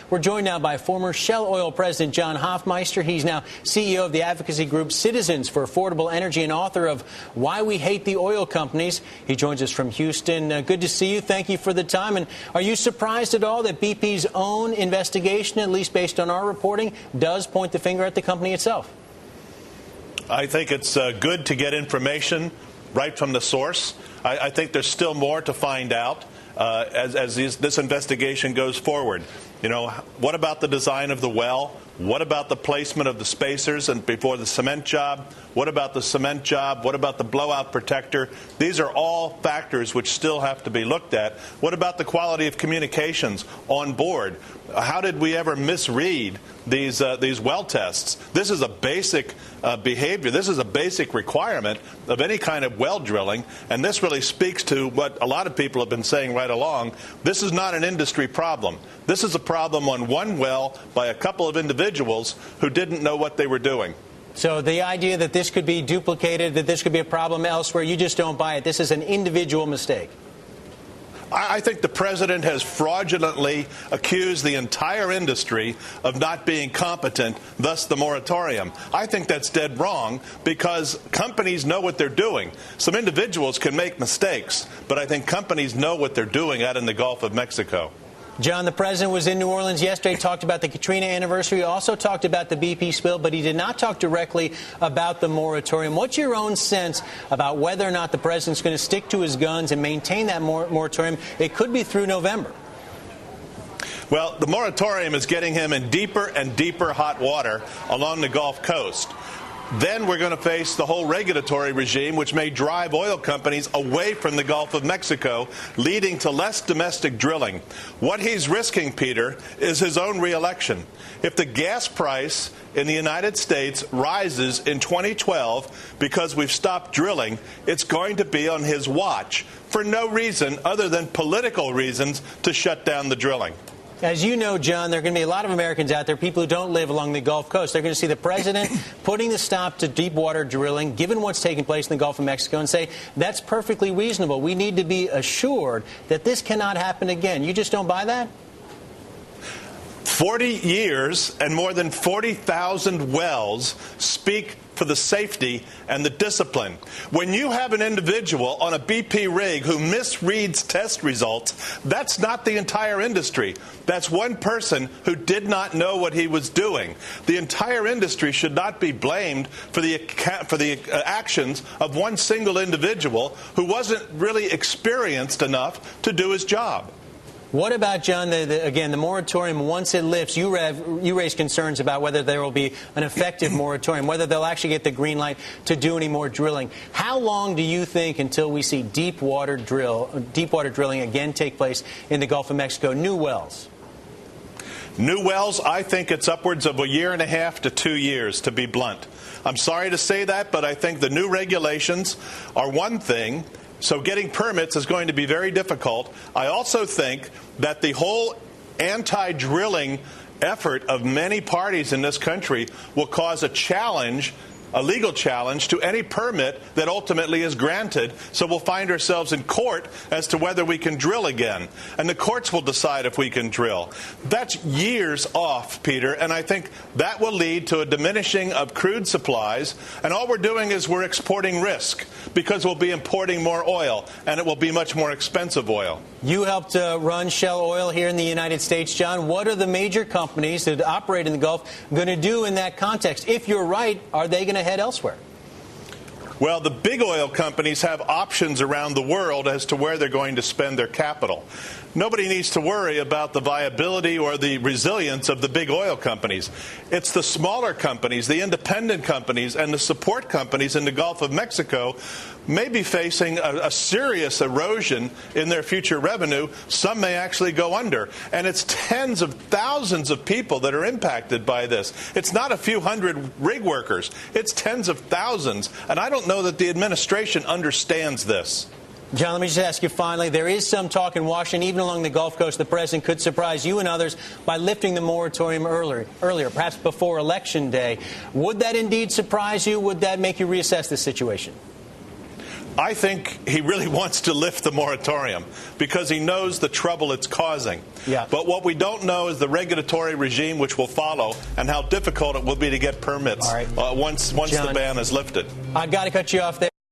We're joined now by former Shell Oil President John Hofmeister. He's now CEO of the advocacy group Citizens for Affordable Energy and author of Why We Hate the Oil Companies. He joins us from Houston. Good to see you. Thank you for the time. And are you surprised at all that BP's own investigation, at least based on our reporting, does point the finger at the company itself? I think it's good to get information right from the source. I think there's still more to find out as this investigation goes forward. You know, what about the design of the well? What about the placement of the spacers and before the cement job? What about the cement job? What about the blowout protector? These are all factors which still have to be looked at. What about the quality of communications on board? How did we ever misread these well tests? This is a basic behavior. This is a basic requirement of any kind of well drilling, and this really speaks to what a lot of people have been saying right along. This is not an industry problem. This is a problem on one well by a couple of individuals who didn't know what they were doing. So the idea that this could be duplicated, that this could be a problem elsewhere, you just don't buy it. This is an individual mistake. I think the president has fraudulently accused the entire industry of not being competent, thus the moratorium. I think that's dead wrong because companies know what they're doing. Some individuals can make mistakes, but I think companies know what they're doing out in the Gulf of Mexico. John, the president was in New Orleans yesterday, talked about the Katrina anniversary, he also talked about the BP spill, but he did not talk directly about the moratorium. What's your own sense about whether or not the president's going to stick to his guns and maintain that moratorium? It could be through November. Well, the moratorium is getting him in deeper and deeper hot water along the Gulf Coast. Then we're going to face the whole regulatory regime, which may drive oil companies away from the Gulf of Mexico, leading to less domestic drilling. What he's risking, Peter, is his own reelection. If the gas price in the United States rises in 2012 because we've stopped drilling, it's going to be on his watch for no reason other than political reasons to shut down the drilling. As you know, John, there are going to be a lot of Americans out there, people who don't live along the Gulf Coast. They're going to see the president putting the stop to deep water drilling, given what's taking place in the Gulf of Mexico, and say, that's perfectly reasonable. We need to be assured that this cannot happen again. You just don't buy that? 40 years and more than 40,000 wells speak for the safety and the discipline. When you have an individual on a BP rig who misreads test results, that's not the entire industry. That's one person who did not know what he was doing. The entire industry should not be blamed for the actions of one single individual who wasn't really experienced enough to do his job. What about, John, again, the moratorium, once it lifts, you raise concerns about whether there will be an effective moratorium, whether they'll actually get the green light to do any more drilling. How long do you think until we see deep water drilling again take place in the Gulf of Mexico, new wells? New wells, I think it's upwards of 1.5 years to 2 years, to be blunt. I'm sorry to say that, but I think the new regulations are one thing. So getting permits is going to be very difficult. I also think that the whole anti-drilling effort of many parties in this country will cause a legal challenge to any permit that ultimately is granted. So we'll find ourselves in court as to whether we can drill again. And the courts will decide if we can drill. That's years off, Peter, and I think that will lead to a diminishing of crude supplies. And all we're doing is we're exporting risk because we'll be importing more oil, and it will be much more expensive oil. You helped run Shell Oil here in the United States, John. What are the major companies that operate in the Gulf going to do in that context? If you're right, are they going to head elsewhere? Well, the big oil companies have options around the world as to where they're going to spend their capital. Nobody needs to worry about the viability or the resilience of the big oil companies. It's the smaller companies, the independent companies, and the support companies in the Gulf of Mexico may be facing a serious erosion in their future revenue. Some may actually go under. And it's tens of thousands of people that are impacted by this. It's not a few hundred rig workers. It's tens of thousands. And I don't know that the administration understands this. John, let me just ask you finally, there is some talk in Washington, even along the Gulf Coast, the president could surprise you and others by lifting the moratorium earlier, perhaps before Election Day. Would that indeed surprise you? Would that make you reassess the situation? I think he really wants to lift the moratorium because he knows the trouble it's causing. Yeah. But what we don't know is the regulatory regime which will follow and how difficult it will be to get permits once the ban is lifted. I've got to cut you off there.